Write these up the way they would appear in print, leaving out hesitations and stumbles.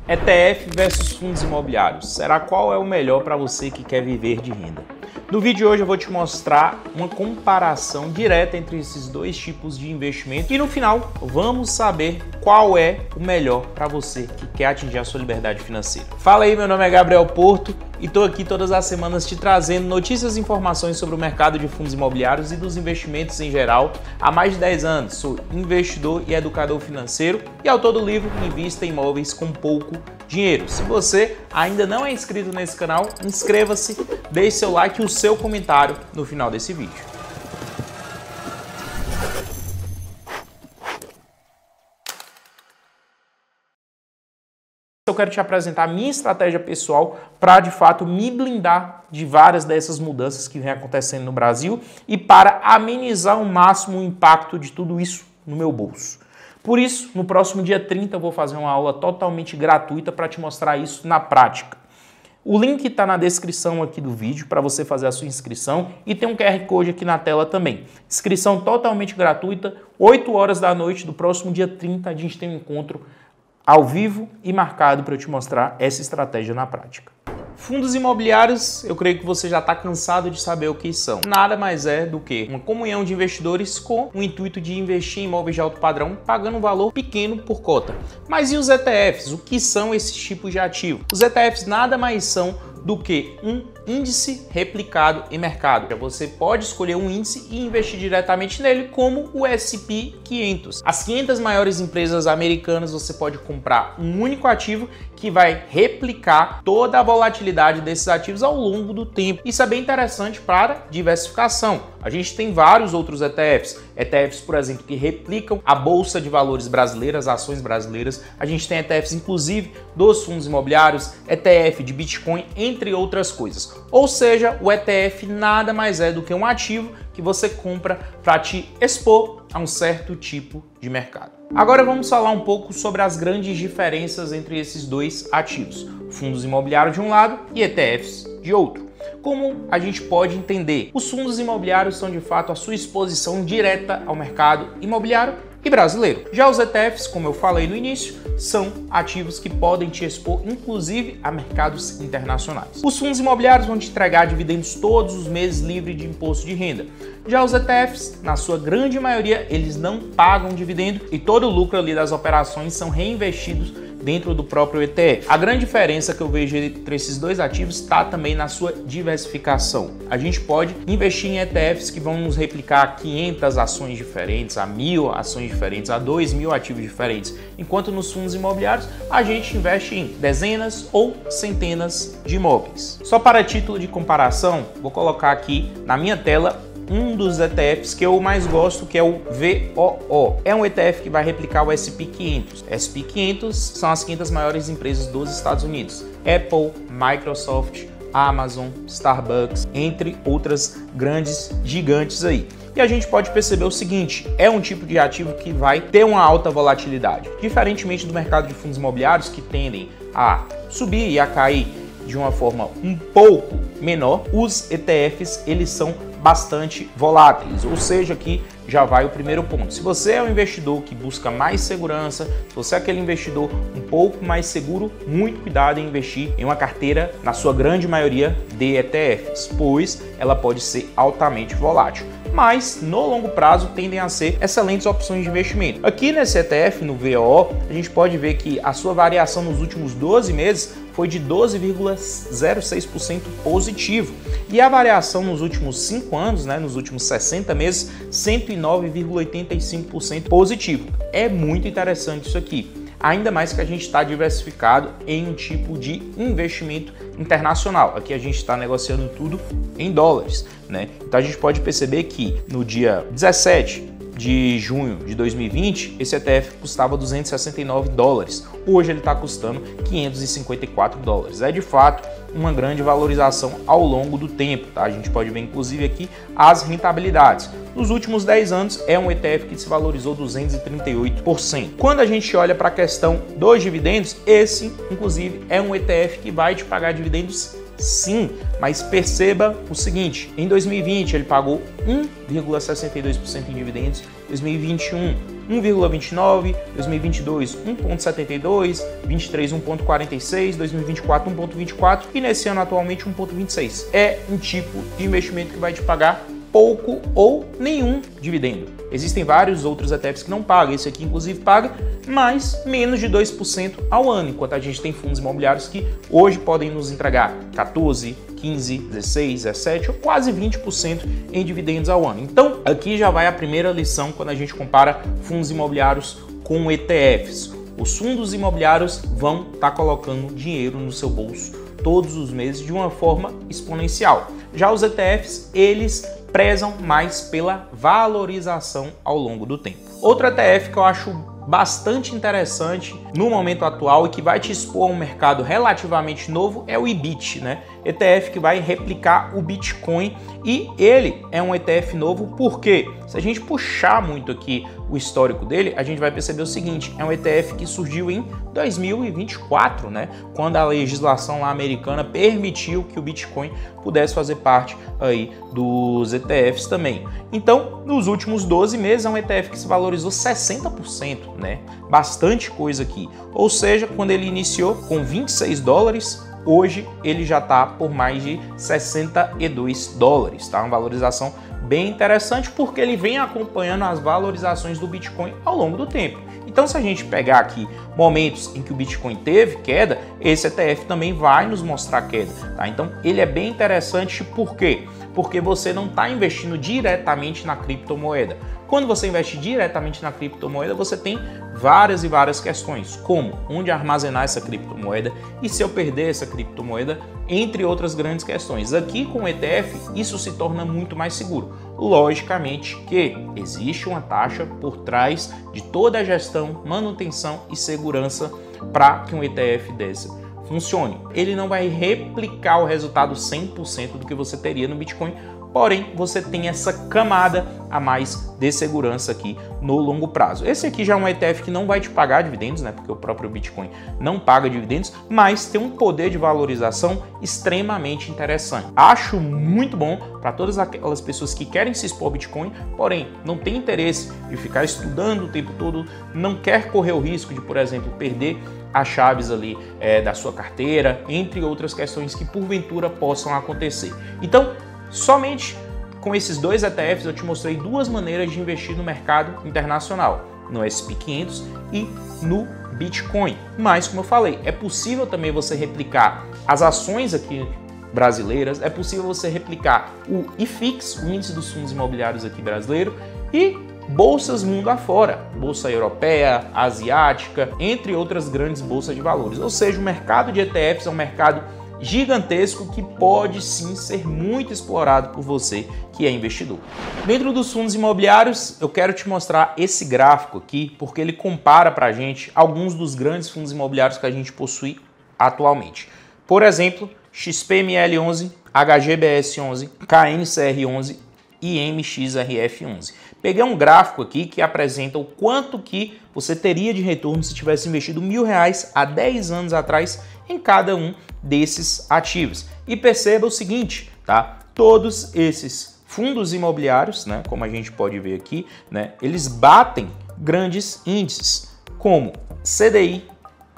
ETF versus fundos imobiliários. Será qual é o melhor para você que quer viver de renda? No vídeo de hoje eu vou te mostrar uma comparação direta entre esses dois tipos de investimento e no final vamos saber qual é o melhor para você que quer atingir a sua liberdade financeira. Fala aí, meu nome é Gabriel Porto e estou aqui todas as semanas te trazendo notícias e informações sobre o mercado de fundos imobiliários e dos investimentos em geral. Há mais de 10 anos sou investidor e educador financeiro e autor do livro Invista em Imóveis com Pouco Dinheiro. Se você ainda não é inscrito nesse canal, inscreva-se, deixe seu like e o seu comentário no final desse vídeo. Eu quero te apresentar a minha estratégia pessoal para, de fato, me blindar de várias dessas mudanças que vem acontecendo no Brasil e para amenizar ao máximo o impacto de tudo isso no meu bolso. Por isso, no próximo dia 30 eu vou fazer uma aula totalmente gratuita para te mostrar isso na prática. O link está na descrição aqui do vídeo para você fazer a sua inscrição e tem um QR Code aqui na tela também. Inscrição totalmente gratuita, 8 horas da noite do próximo dia 30 a gente tem um encontro ao vivo e marcado para eu te mostrar essa estratégia na prática. Fundos imobiliários, eu creio que você já está cansado de saber o que são. Nada mais é do que uma comunhão de investidores com o intuito de investir em imóveis de alto padrão, pagando um valor pequeno por cota. Mas e os ETFs? O que são esses tipos de ativo? Os ETFs nada mais são do que um índice replicado em mercado. Você pode escolher um índice e investir diretamente nele, como o S&P 500. As 500 maiores empresas americanas, você pode comprar um único ativo que vai replicar toda a volatilidade desses ativos ao longo do tempo. Isso é bem interessante para diversificação. A gente tem vários outros ETFs, por exemplo, que replicam a Bolsa de Valores brasileira, as ações brasileiras. A gente tem ETFs, inclusive, dos fundos imobiliários, ETF de Bitcoin, entre outras coisas. Ou seja, o ETF nada mais é do que um ativo que você compra para te expor a um certo tipo de mercado. Agora vamos falar um pouco sobre as grandes diferenças entre esses dois ativos, fundos imobiliários de um lado e ETFs de outro. Como a gente pode entender? Os fundos imobiliários são de fato a sua exposição direta ao mercado imobiliário e brasileiro. Já os ETFs, como eu falei no início, são ativos que podem te expor inclusive a mercados internacionais. Os fundos imobiliários vão te entregar dividendos todos os meses livre de imposto de renda. Já os ETFs, na sua grande maioria, eles não pagam dividendo e todo o lucro ali das operações são reinvestidos dentro do próprio ETF. A grande diferença que eu vejo entre esses dois ativos está também na sua diversificação. A gente pode investir em ETFs que vão nos replicar 500 ações diferentes, a 1000 ações diferentes, a 2000 ativos diferentes, enquanto nos fundos imobiliários a gente investe em dezenas ou centenas de imóveis. Só para título de comparação, vou colocar aqui na minha tela um dos ETFs que eu mais gosto, que é o VOO. É um ETF que vai replicar o S&P 500. S&P 500 são as 500 maiores empresas dos Estados Unidos. Apple, Microsoft, Amazon, Starbucks, entre outras grandes gigantes aí. E a gente pode perceber o seguinte, é um tipo de ativo que vai ter uma alta volatilidade. Diferentemente do mercado de fundos imobiliários, que tendem a subir e a cair de uma forma um pouco menor, os ETFs eles são bastante voláteis, ou seja, aqui já vai o primeiro ponto. Se você é um investidor que busca mais segurança, se você é aquele investidor um pouco mais seguro, muito cuidado em investir em uma carteira, na sua grande maioria, de ETFs, pois ela pode ser altamente volátil. Mas no longo prazo tendem a ser excelentes opções de investimento. Aqui nesse ETF, no VOO, a gente pode ver que a sua variação nos últimos 12 meses foi de 12,06% positivo. E a variação nos últimos 5 anos, nos últimos 60 meses, 109,85% positivo. É muito interessante isso aqui. Ainda mais que a gente está diversificado em um tipo de investimento internacional. Aqui a gente está negociando tudo em dólares, Então a gente pode perceber que no dia 17 de junho de 2020, esse ETF custava 269 dólares. Hoje ele está custando 554 dólares. É de fato uma grande valorização ao longo do tempo, tá? A gente pode ver inclusive aqui as rentabilidades. Nos últimos 10 anos é um ETF que se valorizou 238%. Quando a gente olha para a questão dos dividendos, esse inclusive é um ETF que vai te pagar dividendos sim, mas perceba o seguinte, em 2020 ele pagou 1,62% em dividendos, 2021 1,29, 2022 1,72, 23 1,46, 2024 1,24 e nesse ano atualmente 1,26. É um tipo de investimento que vai te pagar pouco ou nenhum dividendo. Existem vários outros ETFs que não pagam, esse aqui inclusive paga, mas menos de 2% ao ano, enquanto a gente tem fundos imobiliários que hoje podem nos entregar 14, 15, 16, 17 ou quase 20% em dividendos ao ano. Então, aqui já vai a primeira lição quando a gente compara fundos imobiliários com ETFs. Os fundos imobiliários vão estar colocando dinheiro no seu bolso todos os meses de uma forma exponencial. Já os ETFs, eles prezam mais pela valorização ao longo do tempo. Outro ETF que eu acho bastante interessante no momento atual e que vai te expor a um mercado relativamente novo é o IBIT, né? ETF que vai replicar o Bitcoin e ele é um ETF novo porque se a gente puxar muito aqui o histórico dele, a gente vai perceber o seguinte, é um ETF que surgiu em 2024, né? Quando a legislação lá americana permitiu que o Bitcoin pudesse fazer parte aí dos ETFs também. Então, nos últimos 12 meses é um ETF que se valorizou 60%, né? Bastante coisa aqui. Ou seja, quando ele iniciou com 26 dólares, hoje ele já está por mais de 62 dólares, tá? Uma valorização bem interessante porque ele vem acompanhando as valorizações do Bitcoin ao longo do tempo. Então, se a gente pegar aqui momentos em que o Bitcoin teve queda, esse ETF também vai nos mostrar queda, tá? Então, ele é bem interessante por quê? Porque você não está investindo diretamente na criptomoeda. Quando você investe diretamente na criptomoeda, você tem várias e várias questões, como onde armazenar essa criptomoeda e se eu perder essa criptomoeda, entre outras grandes questões. Aqui com o ETF, isso se torna muito mais seguro. Logicamente que existe uma taxa por trás de toda a gestão, manutenção e segurança para que um ETF desse funcione. Ele não vai replicar o resultado 100% do que você teria no Bitcoin, porém você tem essa camada a mais de segurança aqui no longo prazo. Esse aqui já é um ETF que não vai te pagar dividendos, né? Porque o próprio Bitcoin não paga dividendos, mas tem um poder de valorização extremamente interessante. Acho muito bom para todas aquelas pessoas que querem se expor ao Bitcoin, porém não tem interesse de ficar estudando o tempo todo, não quer correr o risco de, por exemplo, perder as chaves ali da sua carteira, entre outras questões que porventura possam acontecer. Então, somente com esses dois ETFs eu te mostrei duas maneiras de investir no mercado internacional, no S&P 500 e no Bitcoin. Mas, como eu falei, é possível também você replicar as ações aqui brasileiras, é possível você replicar o IFIX, o índice dos fundos imobiliários aqui brasileiro, e bolsas mundo afora, bolsa europeia, asiática, entre outras grandes bolsas de valores. Ou seja, o mercado de ETFs é um mercado gigantesco que pode sim ser muito explorado por você que é investidor. Dentro dos fundos imobiliários, eu quero te mostrar esse gráfico aqui, porque ele compara para a gente alguns dos grandes fundos imobiliários que a gente possui atualmente. Por exemplo, XPML11, HGBS11, KNCR11 e MXRF11. Peguei um gráfico aqui que apresenta o quanto que você teria de retorno se tivesse investido R$1.000 há 10 anos atrás em cada um desses ativos. E perceba o seguinte, tá? Todos esses fundos imobiliários, né, como a gente pode ver aqui, né, eles batem grandes índices, como CDI,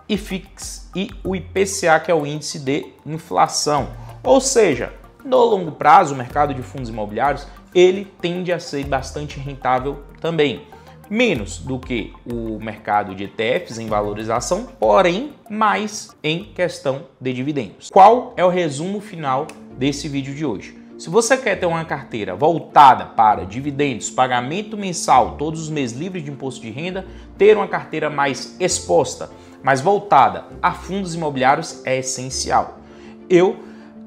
IFIX e o IPCA, que é o índice de inflação. Ou seja, no longo prazo, o mercado de fundos imobiliários ele tende a ser bastante rentável também. Menos do que o mercado de ETFs em valorização, porém mais em questão de dividendos. Qual é o resumo final desse vídeo de hoje? Se você quer ter uma carteira voltada para dividendos, pagamento mensal, todos os meses livre de imposto de renda, ter uma carteira mais exposta, mais voltada a fundos imobiliários é essencial. Eu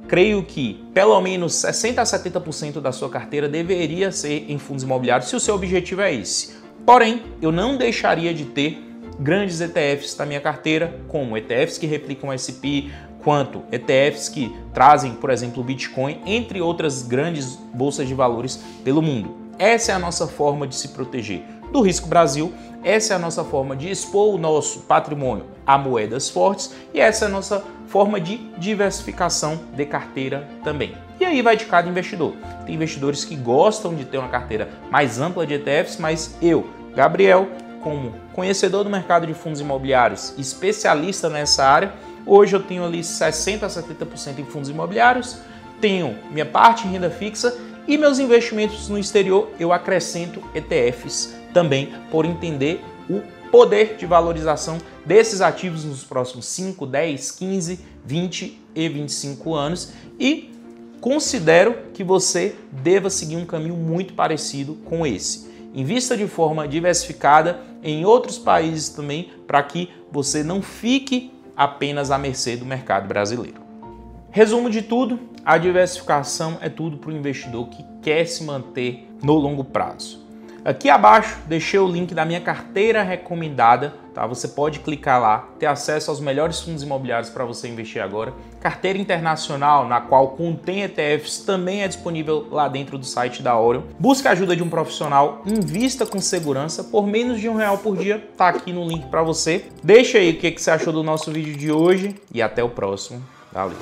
creio que pelo menos 60% a 70% da sua carteira deveria ser em fundos imobiliários se o seu objetivo é esse. Porém, eu não deixaria de ter grandes ETFs na minha carteira, como ETFs que replicam o S&P, quanto ETFs que trazem, por exemplo, o Bitcoin, entre outras grandes bolsas de valores pelo mundo. Essa é a nossa forma de se proteger do risco Brasil, essa é a nossa forma de expor o nosso patrimônio a moedas fortes e essa é a nossa forma de diversificação de carteira também. E aí vai de cada investidor. Tem investidores que gostam de ter uma carteira mais ampla de ETFs, mas eu, Gabriel, como conhecedor do mercado de fundos imobiliários, especialista nessa área. Hoje eu tenho ali 60% a 70% em fundos imobiliários, tenho minha parte em renda fixa e meus investimentos no exterior eu acrescento ETFs também, por entender o poder de valorização desses ativos nos próximos 5, 10, 15, 20 e 25 anos e considero que você deva seguir um caminho muito parecido com esse. Invista de forma diversificada em outros países também, para que você não fique apenas à mercê do mercado brasileiro. Resumo de tudo, a diversificação é tudo para o investidor que quer se manter no longo prazo. Aqui abaixo deixei o link da minha carteira recomendada, tá? Você pode clicar lá, ter acesso aos melhores fundos imobiliários para você investir agora. Carteira internacional, na qual contém ETFs, também é disponível lá dentro do site da Orion. Busque a ajuda de um profissional, invista com segurança, por menos de R$1 por dia, tá aqui no link para você. Deixa aí o que você achou do nosso vídeo de hoje e até o próximo. Valeu!